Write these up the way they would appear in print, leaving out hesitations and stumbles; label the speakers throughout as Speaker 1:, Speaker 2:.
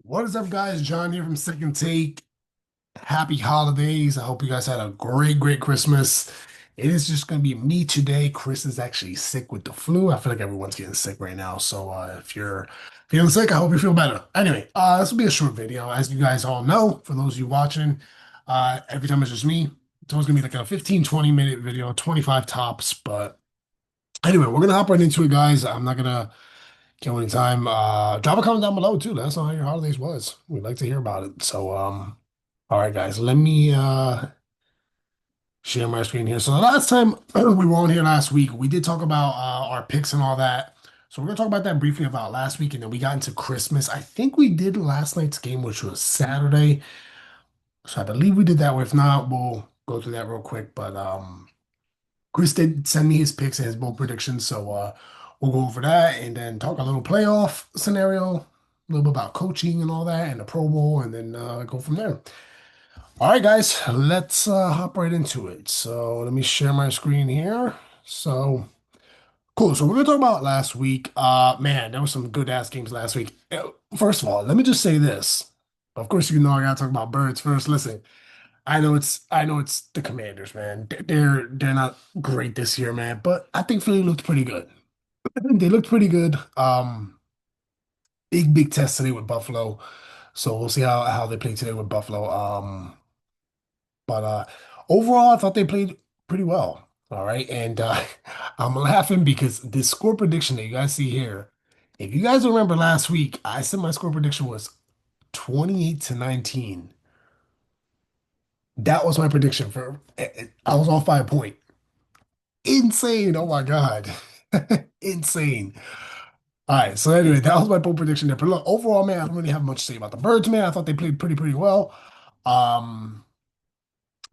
Speaker 1: What is up, guys? John here from Second Take. Happy holidays. I hope you guys had a great Christmas. It is just going to be me today. Chris is actually sick with the flu. I feel like everyone's getting sick right now. So if you're feeling sick, I hope you feel better. Anyway, this will be a short video. As you guys all know, for those of you watching, every time it's just me, it's always going to be like a 15, 20-minute video, 25 tops. But anyway, we're going to hop right into it, guys. I'm not going to kill any time. Drop a comment down below too. Let us know how your holidays was. We'd like to hear about it. So, all right, guys, let me share my screen here. So the last time we were on here last week, we did talk about our picks and all that. So we're gonna talk about that briefly about last week, and then we got into Christmas. I think we did last night's game, which was Saturday. So I believe we did that. Or if not, we'll go through that real quick. But Chris did send me his picks and his bold predictions, so we'll go over that and then talk a little playoff scenario, a little bit about coaching and all that, and the Pro Bowl, and then go from there. All right, guys, let's hop right into it. So let me share my screen here. So cool. So we're gonna talk about last week. Man, there were some good ass games last week. First of all, let me just say this. Of course, you know I gotta talk about birds first. Listen, I know it's the Commanders, man. They're not great this year, man, but I think Philly looked pretty good. They looked pretty good. Big test today with Buffalo. So we'll see how they play today with Buffalo. But overall I thought they played pretty well. All right. And I'm laughing because this score prediction that you guys see here, if you guys remember last week, I said my score prediction was 28-19. That was my prediction for I was on 5 point. Insane. Oh my God. Insane. All right. So anyway, that was my bold prediction there. But look, overall, man, I don't really have much to say about the Birds, man. I thought they played pretty well. Um,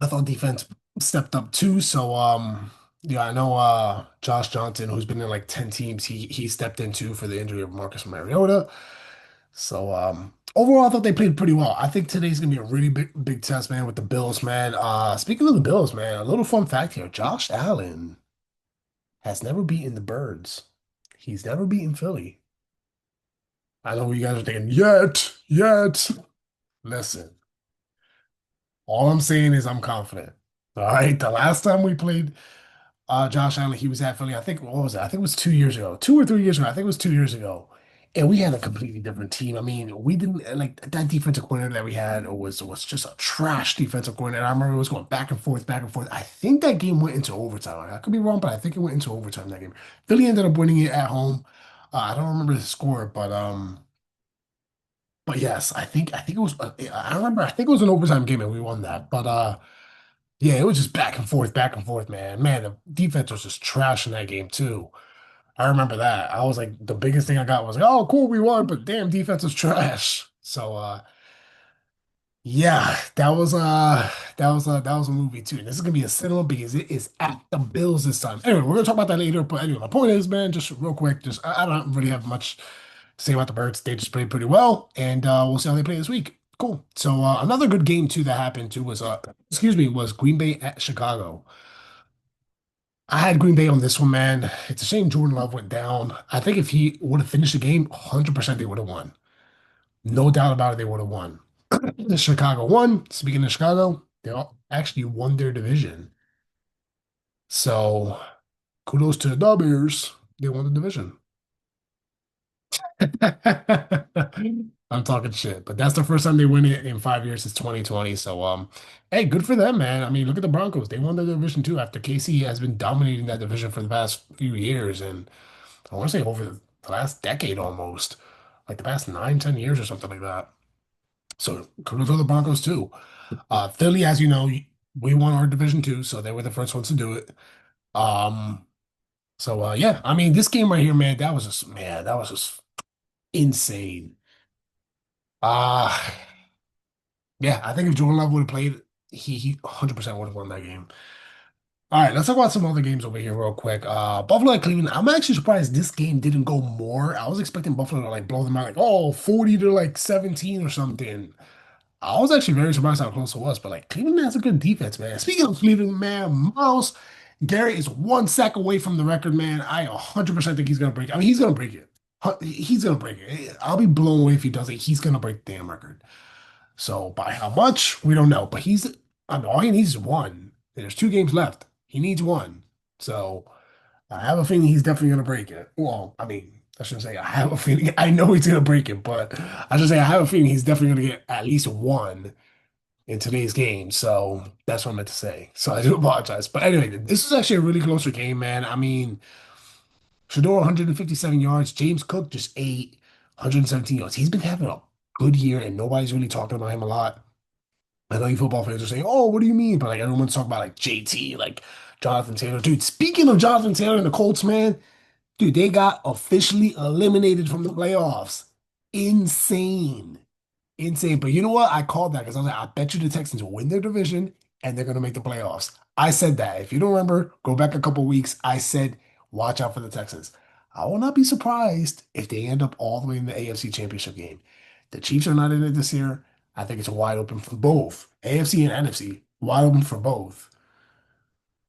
Speaker 1: I thought defense stepped up too. So yeah, I know Josh Johnson, who's been in like 10 teams, he stepped in too for the injury of Marcus Mariota. So overall, I thought they played pretty well. I think today's gonna be a really big test, man, with the Bills, man. Speaking of the Bills, man, a little fun fact here. Josh Allen has never beaten the Birds. He's never beaten Philly. I know what you guys are thinking, yet. Listen, all I'm saying is I'm confident. All right. The last time we played Josh Allen, he was at Philly. I think, what was it? I think it was 2 years ago, 2 or 3 years ago. I think it was 2 years ago. And we had a completely different team. I mean, we didn't like that defensive coordinator that we had was just a trash defensive coordinator. I remember it was going back and forth, back and forth. I think that game went into overtime. I could be wrong, but I think it went into overtime that game. Philly ended up winning it at home. I don't remember the score, but yes, I think it was. I remember. I think it was an overtime game and we won that. But yeah, it was just back and forth, man. Man, the defense was just trash in that game too. I remember that. I was like, the biggest thing I got was like, oh, cool, we won, but damn, defense was trash. So yeah, that was a movie too. And this is gonna be a cinema because it is at the Bills this time. Anyway, we're gonna talk about that later. But anyway, my point is, man, just real quick, just I don't really have much to say about the Birds. They just played pretty well, and we'll see how they play this week. Cool. So another good game too that happened too was excuse me, was Green Bay at Chicago. I had Green Bay on this one, man. It's a shame Jordan Love went down. I think if he would have finished the game, 100% they would have won. No doubt about it, they would have won. The Chicago won. Speaking of Chicago, they all actually won their division. So kudos to the Bears. They won the division. I'm talking shit, but that's the first time they win it in 5 years since 2020. So, hey, good for them, man. I mean, look at the Broncos. They won the division too after KC has been dominating that division for the past few years, and I want to say over the last decade almost, like the past 9, 10 years or something like that. So, kudos to the Broncos too. Philly, as you know, we won our division too, so they were the first ones to do it. Um, so yeah, I mean, this game right here, man, that was just insane. Uh yeah, I think if Jordan Love would have played, he 100% would have won that game. All right, let's talk about some other games over here real quick. Buffalo at Cleveland. I'm actually surprised this game didn't go more. I was expecting Buffalo to like blow them out, like, oh, 40 to like 17 or something. I was actually very surprised how close it was, but like Cleveland has a good defense, man. Speaking of Cleveland, man, Miles Garrett is one sack away from the record, man. I 100% think he's gonna break. I mean, he's gonna break it. He's gonna break it. I'll be blown away if he does it. He's gonna break the damn record. So by how much, we don't know. But I mean, all he needs is one. There's 2 games left. He needs one. So I have a feeling he's definitely gonna break it. Well, I mean, I shouldn't say I have a feeling. I know he's gonna break it, but I should say I have a feeling he's definitely gonna get at least one in today's game. So that's what I meant to say. So I do apologize. But anyway, this is actually a really closer game, man. I mean, Shador 157 yards, James Cook just 117 yards. He's been having a good year, and nobody's really talking about him a lot. I know you football fans are saying, "Oh, what do you mean?" But like everyone's talking about like JT, like Jonathan Taylor. Dude, speaking of Jonathan Taylor and the Colts, man, dude, they got officially eliminated from the playoffs. Insane. Insane. But you know what? I called that because I was like, I bet you the Texans will win their division and they're going to make the playoffs. I said that. If you don't remember, go back a couple weeks. I said, watch out for the Texans. I will not be surprised if they end up all the way in the AFC Championship game. The Chiefs are not in it this year. I think it's wide open for both AFC and NFC. Wide open for both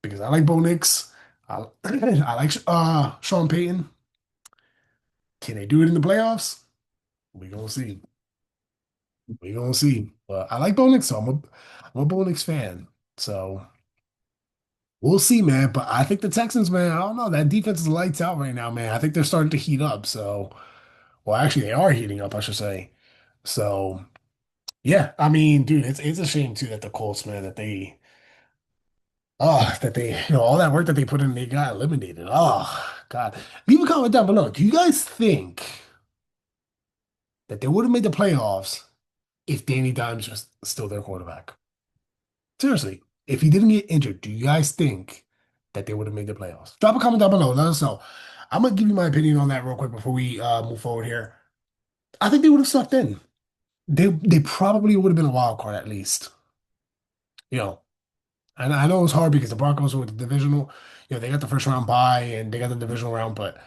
Speaker 1: because I like Bo Nix. I like Sean Payton. Can they do it in the playoffs? We gonna see. We gonna see. But I like Bo Nix, so I'm a Bo Nix fan. So we'll see, man. But I think the Texans, man, I don't know. That defense is lights out right now, man. I think they're starting to heat up. So, well, actually, they are heating up, I should say. So, yeah, I mean, dude, it's a shame too that the Colts, man, all that work that they put in, they got eliminated. Oh, God. Leave a comment down below. Do you guys think that they would have made the playoffs if Danny Dimes was still their quarterback? Seriously, if he didn't get injured, do you guys think that they would have made the playoffs? Drop a comment down below. Let us know. I'm gonna give you my opinion on that real quick before we move forward here. I think they would have sucked in. They probably would have been a wild card at least. You know, and I know it's hard because the Broncos were the divisional. They got the first round bye and they got the divisional round, but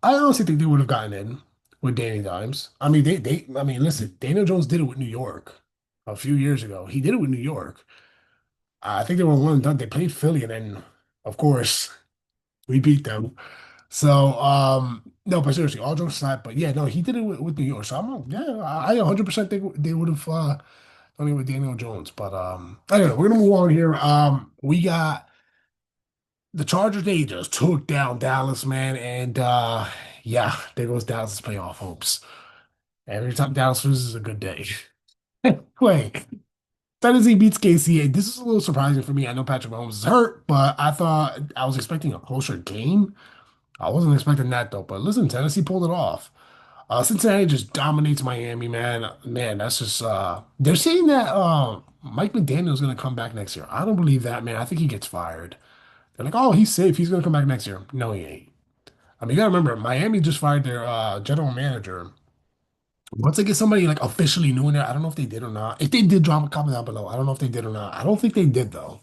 Speaker 1: I honestly think they would have gotten in with Danny Dimes. I mean, I mean, listen, Daniel Jones did it with New York a few years ago. He did it with New York. I think they were one and done. They played Philly, and then, of course, we beat them. So, no, but seriously, all jokes aside, but yeah, no, he did it with New York. So yeah, I 100% think they would have done it with Daniel Jones. But anyway, we're gonna move on here. We got the Chargers. They just took down Dallas, man, and yeah, there goes Dallas' playoff hopes. Every time Dallas loses is a good day. Wait. Tennessee beats KC. This is a little surprising for me. I know Patrick Mahomes is hurt, but I was expecting a closer game. I wasn't expecting that though. But listen, Tennessee pulled it off. Cincinnati just dominates Miami, man. Man, that's just they're saying that Mike McDaniel's gonna come back next year. I don't believe that, man. I think he gets fired. They're like, oh, he's safe. He's gonna come back next year. No, he ain't. I mean, you gotta remember, Miami just fired their general manager. Once they get somebody like officially new in there, I don't know if they did or not. If they did, drop a comment down below. I don't know if they did or not. I don't think they did though.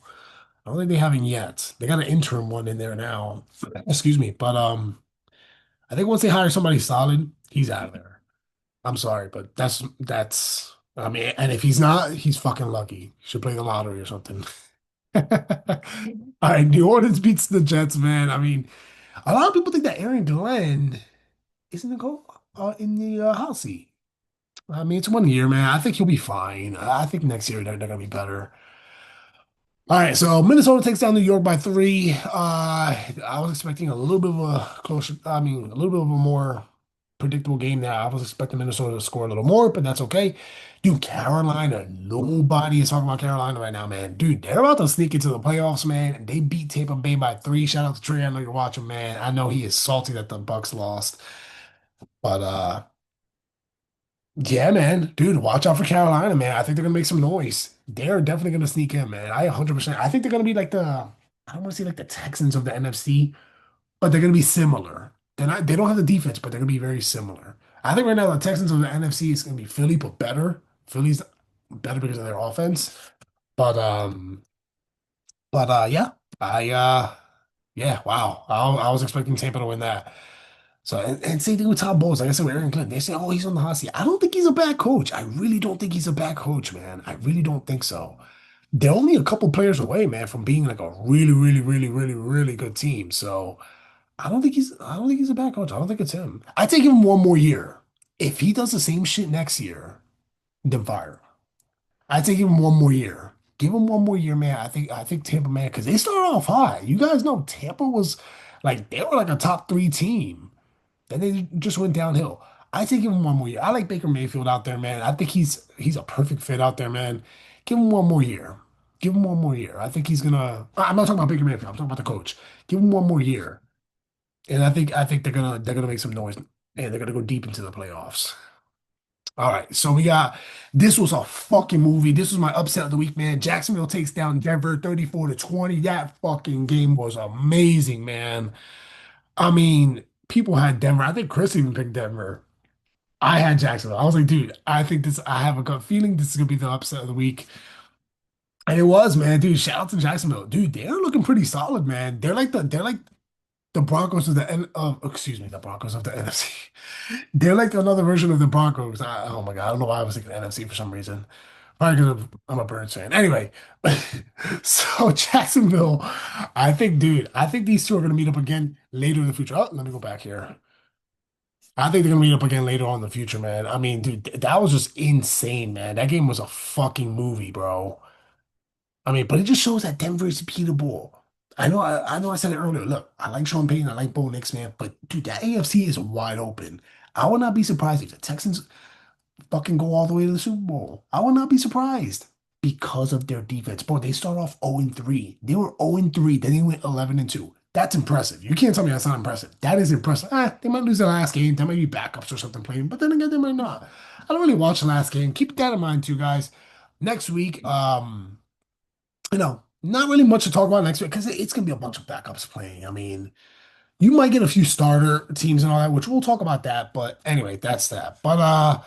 Speaker 1: I don't think they haven't yet. They got an interim one in there now. Excuse me. But I think once they hire somebody solid, he's out of there. I'm sorry, but that's I mean, and if he's not, he's fucking lucky. He should play the lottery or something. All right, New Orleans beats the Jets, man. I mean, a lot of people think that Aaron Glenn isn't gonna go in the hot seat. I mean, it's 1 year, man. I think he'll be fine. I think next year they're gonna be better. All right, so Minnesota takes down New York by 3. I was expecting a little bit of a closer, I mean, a little bit of a more predictable game there. I was expecting Minnesota to score a little more, but that's okay. Dude, Carolina, nobody is talking about Carolina right now, man. Dude, they're about to sneak into the playoffs, man. They beat Tampa Bay by 3. Shout out to Trey. I know you're watching, man. I know he is salty that the Bucks lost, but yeah, man. Dude, watch out for Carolina, man. I think they're gonna make some noise. They're definitely gonna sneak in, man. I 100%. I think they're gonna be like I don't want to say like the Texans of the NFC, but they're gonna be similar. They don't have the defense, but they're gonna be very similar. I think right now the Texans of the NFC is gonna be Philly, but better. Philly's better because of their offense. But yeah. I yeah, wow. I was expecting Tampa to win that. So, and same thing with Todd Bowles. Like I said with Aaron Glenn, they say, oh, he's on the hot seat. I don't think he's a bad coach. I really don't think he's a bad coach, man. I really don't think so. They're only a couple players away, man, from being like a really, really, really, really, really good team. So I don't think he's a bad coach. I don't think it's him. I take him one more year. If he does the same shit next year, then fire. I take him one more year. Give him one more year, man. I think Tampa, man, because they started off high. You guys know Tampa was like they were like a top three team. Then they just went downhill. I take him one more year. I like Baker Mayfield out there, man. I think he's a perfect fit out there, man. Give him one more year. Give him one more year. I think he's gonna. I'm not talking about Baker Mayfield. I'm talking about the coach. Give him one more year, and I think they're gonna make some noise, and they're gonna go deep into the playoffs. All right, so we got this was a fucking movie. This was my upset of the week, man. Jacksonville takes down Denver 34 to 20. That fucking game was amazing, man. I mean, people had Denver. I think Chris even picked Denver. I had Jacksonville. I was like, dude, I have a gut feeling this is gonna be the upset of the week. And it was, man, dude. Shout out to Jacksonville. Dude, they're looking pretty solid, man. They're like the Broncos of the N excuse me, the Broncos of the NFC. They're like another version of the Broncos. Oh my God, I don't know why I was thinking NFC for some reason. Probably because I'm a Birds fan. Anyway, so Jacksonville, I think these two are going to meet up again later in the future. Oh, let me go back here. I think they're going to meet up again later on in the future, man. I mean, dude, that was just insane, man. That game was a fucking movie, bro. I mean, but it just shows that Denver is beatable. I know I said it earlier. Look, I like Sean Payton, I like Bo Nix, man, but dude, that AFC is wide open. I would not be surprised if the Texans fucking go all the way to the Super Bowl. I would not be surprised because of their defense. Bro, they start off 0-3. They were 0-3, then they went 11-2. That's impressive. You can't tell me that's not impressive. That is impressive. They might lose the last game. There might be backups or something playing, but then again, they might not. I don't really watch the last game. Keep that in mind too, guys. Next week, not really much to talk about next week because it's gonna be a bunch of backups playing. I mean, you might get a few starter teams and all that, which we'll talk about that. But anyway, that's that. But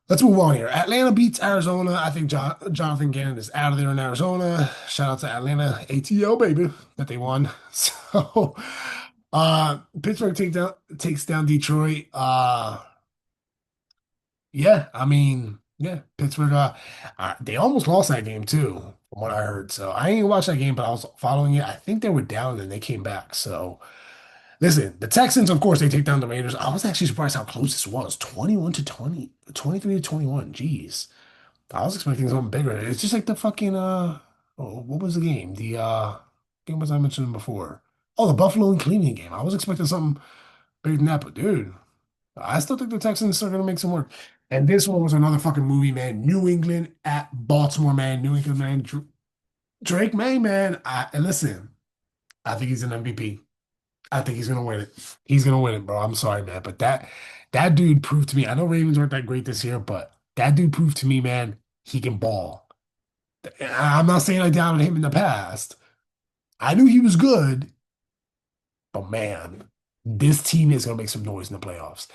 Speaker 1: let's move on here. Atlanta beats Arizona. I think Jonathan Gannon is out of there in Arizona. Shout out to Atlanta, ATL baby, that they won. So Pittsburgh takes down Detroit. Yeah, I mean, yeah, Pittsburgh. They almost lost that game too, from what I heard. So I ain't watched that game, but I was following it. I think they were down and they came back. So listen, the Texans, of course, they take down the Raiders. I was actually surprised how close this was. 21 to 20, 23 to 21. Jeez. I was expecting something bigger. It's just like the fucking what was the game? The game was I mentioned before. Oh, the Buffalo and Cleveland game. I was expecting something bigger than that, but dude. I still think the Texans are gonna make some work. And this one was another fucking movie, man. New England at Baltimore, man. New England, man. Drake May, man. And listen, I think he's an MVP. I think he's gonna win it. He's gonna win it, bro. I'm sorry, man, but that dude proved to me. I know Ravens weren't that great this year, but that dude proved to me, man, he can ball. And I'm not saying I doubted him in the past. I knew he was good, but man, this team is gonna make some noise in the playoffs.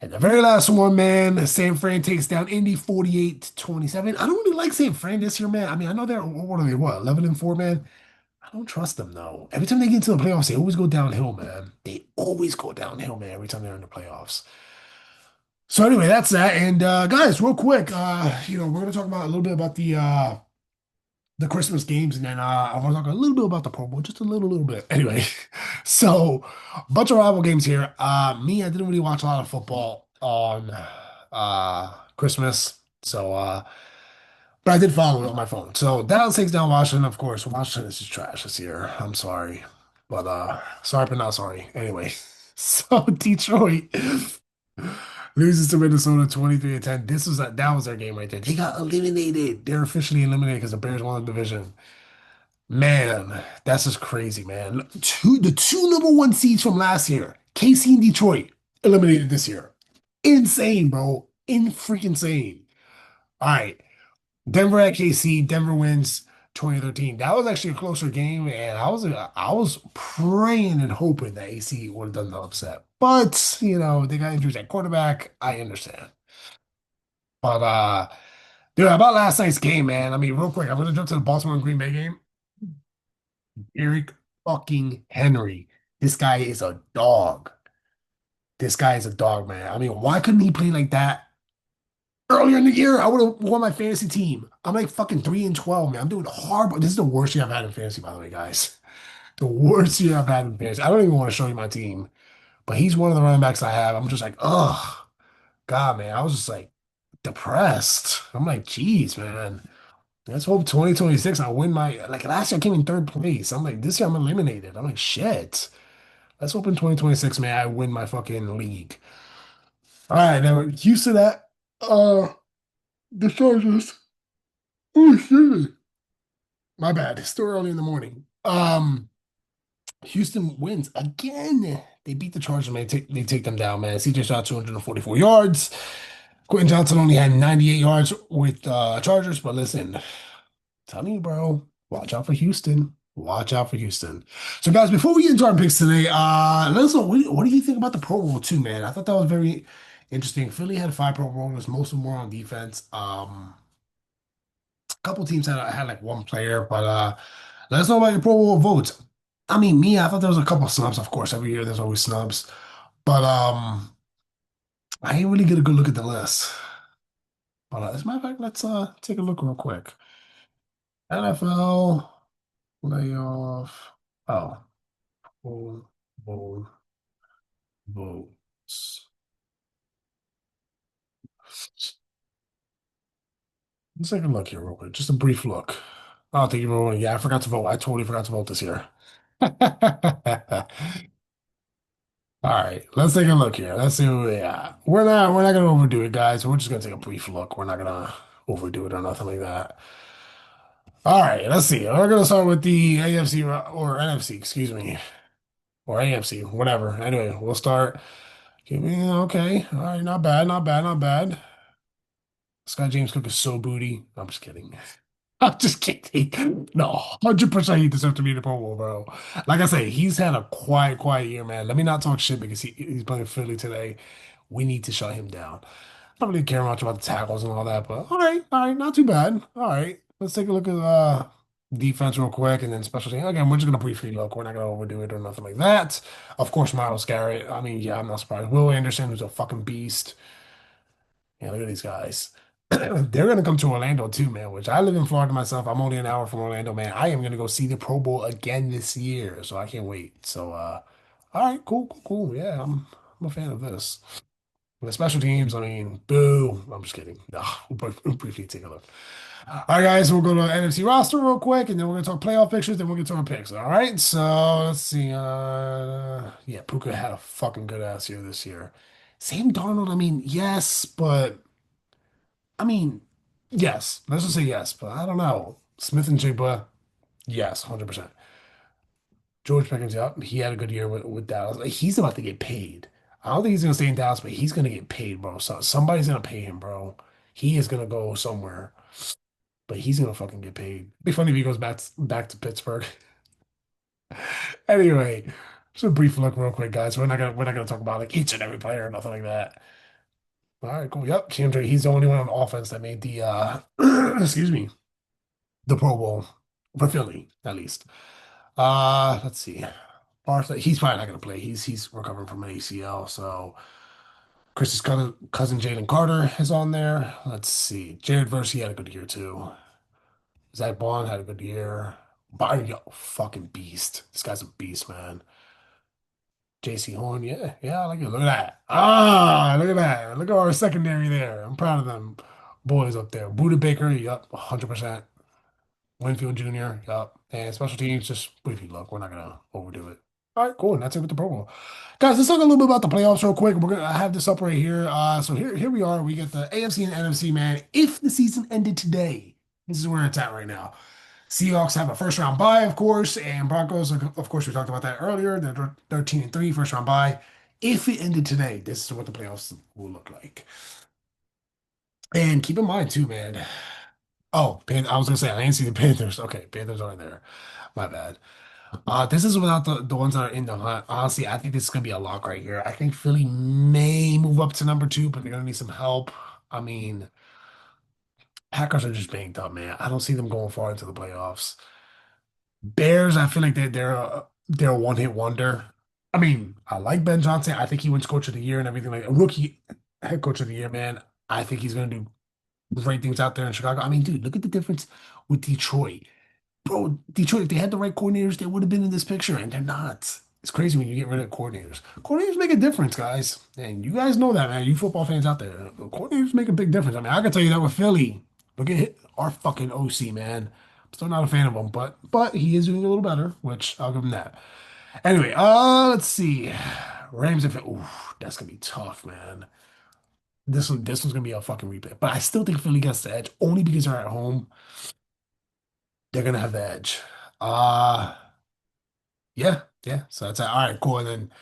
Speaker 1: And the very last one, man, San Fran takes down Indy 48 to 27. I don't really like San Fran this year, man. I mean, I know they're, what are they, what, 11 and 4, man? I don't trust them, though. Every time they get into the playoffs, they always go downhill, man. They always go downhill, man, every time they're in the playoffs. So anyway, that's that. And guys, real quick, we're gonna talk about a little bit about the Christmas games, and then I want to talk a little bit about the Pro Bowl, just a little bit. Anyway, so a bunch of rival games here. Me, I didn't really watch a lot of football on Christmas, so but I did follow it on my phone. So Dallas takes down Washington, of course. Washington is just trash this year. I'm sorry, but sorry but not sorry. Anyway, so Detroit loses to Minnesota 23 to 10. That was their game right there. They got eliminated. They're officially eliminated because the Bears won the division. Man, that's just crazy, man. The two number one seeds from last year, KC and Detroit, eliminated this year. Insane, bro. In freaking insane. All right. Denver at KC. Denver wins 2013. That was actually a closer game, and I was praying and hoping that AC would have done the upset. But, they got injuries at quarterback. I understand. But dude, about last night's game, man. I mean, real quick, I'm gonna jump to the Baltimore and Green Bay game. Eric fucking Henry. This guy is a dog. This guy is a dog, man. I mean, why couldn't he play like that earlier in the year? I would have won my fantasy team. I'm like fucking 3-12, man. I'm doing horrible. This is the worst year I've had in fantasy, by the way, guys. The worst year I've had in fantasy. I don't even want to show you my team, but he's one of the running backs I have. I'm just like, oh God, man. I was just like depressed. I'm like, geez, man. Let's hope 2026 I win my like last year I came in third place. I'm like, this year I'm eliminated. I'm like, shit. Let's hope in 2026, man, I win my fucking league. All right, now Houston at the Chargers. Oh shit. My bad. It's still early in the morning. Houston wins again. They beat the Chargers, man. They take them down, man. CJ shot 244 yards. Quentin Johnson only had 98 yards with Chargers, but listen, telling you, bro, watch out for Houston. Watch out for Houston. So, guys, before we get into our picks today, let us know what do you think about the Pro Bowl too, man? I thought that was very interesting. Philly had five Pro Bowlers, most of them were on defense. A couple teams had like one player, but let us know about your Pro Bowl votes. I mean, me, I thought there was a couple snubs. Of course, every year there's always snubs, but I ain't really get a good look at the list. But as a matter of fact, let's take a look real quick. NFL playoff. Oh, Pro Bowl votes. Let's take a look here real quick. Just a brief look. Oh, thank you for voting. Yeah, I forgot to vote. I totally forgot to vote this year. All right, let's take a look here. Let's see where we at. We're not gonna overdo it, guys. We're just gonna take a brief look. We're not gonna overdo it or nothing like that. All right, let's see. We're gonna start with the AFC or NFC, excuse me, or AFC, whatever. Anyway, we'll start. Give me okay. All right, not bad, not bad, not bad. Scott James Cook is so booty. I'm just kidding. I'm just kidding. No, 100% he deserves to be the Pro Bowl, bro. Like I say, he's had a quiet year, man. Let me not talk shit because he's playing Philly today. We need to shut him down. I don't really care much about the tackles and all that, but all right, not too bad. All right, let's take a look at defense real quick and then special team. Again, we're just gonna briefly look. We're not gonna overdo it or nothing like that. Of course, Myles Garrett. I mean, yeah, I'm not surprised. Will Anderson, who's a fucking beast. Yeah, look at these guys. They're gonna come to Orlando too, man. Which I live in Florida myself. I'm only an hour from Orlando, man. I am gonna go see the Pro Bowl again this year, so I can't wait. So, all right, cool. Yeah, I'm a fan of this. The special teams, I mean, boo. I'm just kidding. No, we'll briefly take a look. All right, guys, we'll go to NFC roster real quick, and then we're gonna talk playoff pictures. Then we'll get to our picks. All right, so let's see. Yeah, Puka had a fucking good ass year this year. Sam Darnold, I mean, yes, but. I mean, yes. Let's just say yes, but I don't know. Smith and Jigba, yes, 100%. George Pickens, yep, he had a good year with Dallas. Like, he's about to get paid. I don't think he's gonna stay in Dallas, but he's gonna get paid, bro. So somebody's gonna pay him, bro. He is gonna go somewhere, but he's gonna fucking get paid. It'd be funny if he goes back to Pittsburgh. Anyway, just a brief look, real quick, guys. We're not gonna talk about like each and every player or nothing like that. All right, cool. Yep, Cam he's the only one on offense that made the excuse me, the Pro Bowl for Philly, at least. Let's see. Barkley, he's probably not gonna play. He's recovering from an ACL. So Chris's cousin Jalen Carter is on there. Let's see. Jared Verse, he had a good year too. Zach Bond had a good year. Byron, yo, fucking beast. This guy's a beast, man. JC Horn, yeah, I like it. Look at that. Look at that. Look at our secondary there. I'm proud of them boys up there. Buda Baker, yep, 100%. Winfield Jr., yup. And special teams, just briefly look. We're not gonna overdo it. All right, cool. And that's it with the Pro Bowl. Guys, let's talk a little bit about the playoffs real quick. We're gonna have this up right here. So here we are. We get the AFC and NFC, man. If the season ended today, this is where it's at right now. Seahawks have a first round bye, of course, and Broncos, of course, we talked about that earlier. They're 13-3, first round bye. If it ended today, this is what the playoffs will look like. And keep in mind too, man. Oh, I was gonna say I didn't see the Panthers. Okay, Panthers are there. My bad. This is without the ones that are in the hunt. Honestly, I think this is gonna be a lock right here. I think Philly may move up to number two, but they're gonna need some help. I mean, Packers are just banged up, man. I don't see them going far into the playoffs. Bears, I feel like they're a one hit wonder. I mean, I like Ben Johnson. I think he wins Coach of the Year and everything like a rookie head coach of the year, man. I think he's gonna do great things out there in Chicago. I mean, dude, look at the difference with Detroit. Bro, Detroit, if they had the right coordinators, they would have been in this picture, and they're not. It's crazy when you get rid of coordinators. Coordinators make a difference, guys. And you guys know that, man. You football fans out there, coordinators make a big difference. I mean, I can tell you that with Philly. Look at our fucking OC, man. I'm still not a fan of him, but he is doing a little better, which I'll give him that. Anyway, let's see. Rams and Ooh, that's gonna be tough, man. This one's gonna be a fucking replay. But I still think Philly gets the edge only because they're at home. They're gonna have the edge. Uh yeah, yeah. So that's it. All right, cool. And then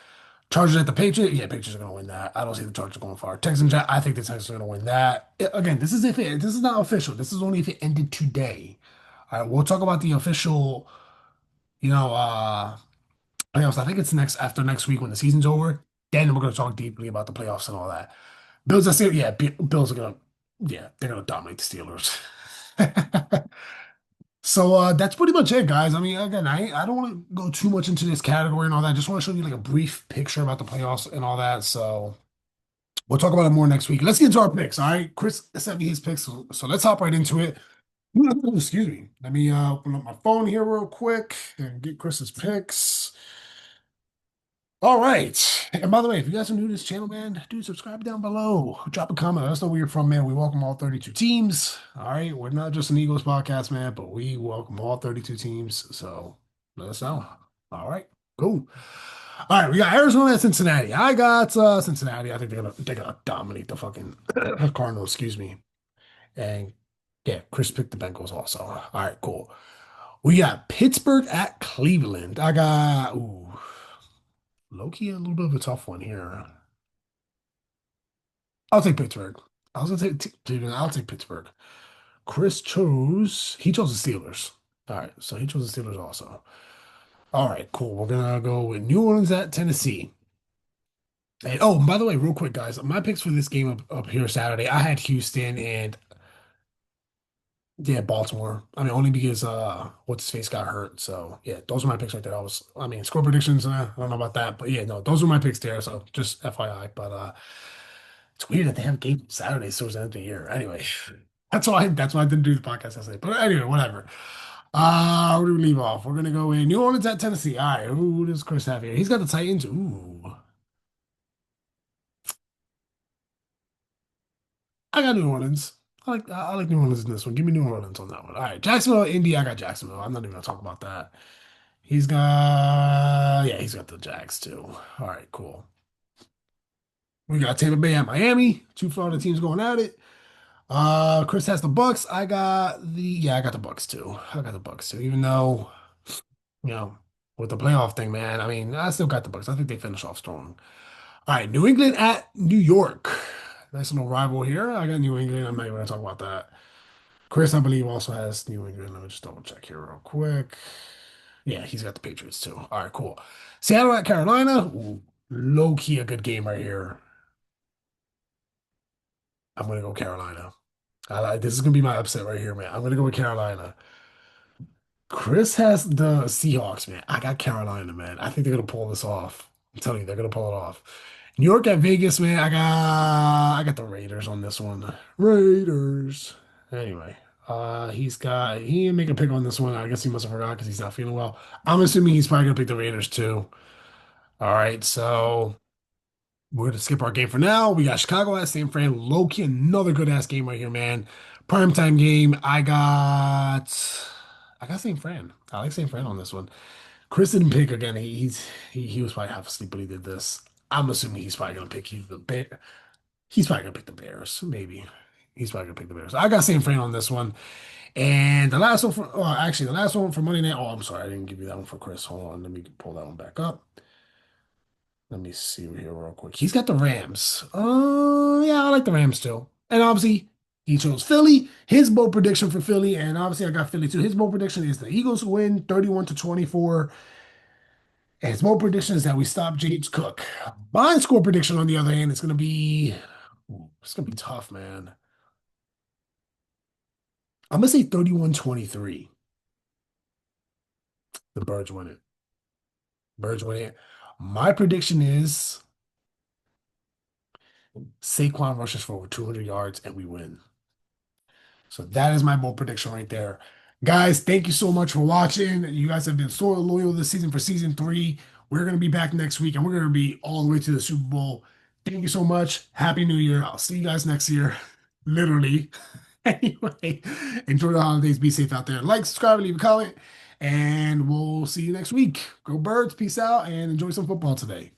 Speaker 1: Chargers at the Patriots. Yeah, Patriots are gonna win that. I don't see the Chargers going far. Texans, I think the Texans are gonna win that. Again, this is not official. This is only if it ended today. All right, we'll talk about the official, you know, playoffs. I think it's next after next week when the season's over. Then we're gonna talk deeply about the playoffs and all that. Bills, I say, yeah, Bills are gonna, yeah, they're gonna dominate the Steelers. So that's pretty much it, guys. I mean, again, I don't want to go too much into this category and all that. I just want to show you like a brief picture about the playoffs and all that. So we'll talk about it more next week. Let's get into our picks. All right, Chris sent me his picks, so let's hop right into it. Excuse me. Let me open up my phone here real quick and get Chris's picks. All right. And by the way, if you guys are new to this channel, man, do subscribe down below. Drop a comment. Let us know where you're from, man. We welcome all 32 teams. All right. We're not just an Eagles podcast, man, but we welcome all 32 teams. So let us know. All right. Cool. All right. We got Arizona and Cincinnati. I got Cincinnati. I think they're gonna dominate the fucking Cardinals, excuse me. And yeah, Chris picked the Bengals also. All right, cool. We got Pittsburgh at Cleveland. I got low-key a little bit of a tough one here. I'll take Pittsburgh. I was gonna take Cleveland. I'll take Pittsburgh. He chose the Steelers. All right, so he chose the Steelers also. All right, cool. We're gonna go with New Orleans at Tennessee. And oh, by the way, real quick, guys, my picks for this game up here Saturday, I had Houston and yeah, Baltimore. I mean, only because what's his face got hurt. So yeah, those are my picks right there. I mean, score predictions, I don't know about that, but yeah, no, those are my picks there. So just FYI. But it's weird that they have a game Saturday towards the end of the year. Anyway, that's why I didn't do the podcast yesterday. But anyway, whatever. Where do we leave off? We're gonna go in New Orleans at Tennessee. All right, who does Chris have here? He's got the Titans. Ooh, I got New Orleans. I like New Orleans in this one. Give me New Orleans on that one. All right, Jacksonville, Indy. I got Jacksonville. I'm not even gonna talk about that. He's got the Jags too. All right, cool. We got Tampa Bay at Miami. Two Florida teams going at it. Chris has the Bucks. I got the Bucks too. I got the Bucks too. Even though, you know, with the playoff thing, man, I mean, I still got the Bucks. I think they finish off strong. All right, New England at New York. Nice little rival here. I got New England. I'm not even gonna talk about that. Chris, I believe, also has New England. Let me just double check here real quick. Yeah, he's got the Patriots too. All right, cool. Seattle at Carolina. Ooh, low key a good game right here. I'm gonna go Carolina. This is gonna be my upset right here, man. I'm gonna go with Carolina. Chris has the Seahawks, man. I got Carolina, man. I think they're gonna pull this off. I'm telling you, they're gonna pull it off. New York at Vegas, man. I got the Raiders on this one. Raiders. Anyway, he didn't make a pick on this one. I guess he must have forgot because he's not feeling well. I'm assuming he's probably gonna pick the Raiders too. All right, so we're gonna skip our game for now. We got Chicago at San Fran. Low-key, another good ass game right here, man. Primetime game. I got St. Fran. I like St. Fran on this one. Chris didn't pick again. He was probably half asleep when he did this. I'm assuming he's probably gonna pick the Bear. He's probably gonna pick the Bears. Maybe he's probably gonna pick the Bears. I got St. Fran on this one. And the last one for Monday Night. Oh, I'm sorry, I didn't give you that one for Chris. Hold on, let me pull that one back up. Let me see here real quick. He's got the Rams. Yeah, I like the Rams too. And obviously, he chose Philly. His bold prediction for Philly, and obviously I got Philly too. His bold prediction is the Eagles win 31-24. And his bold prediction is that we stop James Cook. My score prediction, on the other hand, it's gonna be tough, man. I'm gonna say 31-23. The Birds win it. Birds win it. My prediction is Saquon rushes for over 200 yards and we win. So that is my bold prediction right there. Guys, thank you so much for watching. You guys have been so loyal this season for season three. We're going to be back next week and we're going to be all the way to the Super Bowl. Thank you so much. Happy New Year. I'll see you guys next year. Literally. Anyway, enjoy the holidays. Be safe out there. Like, subscribe, leave a comment, and we'll see you next week. Go Birds. Peace out and enjoy some football today.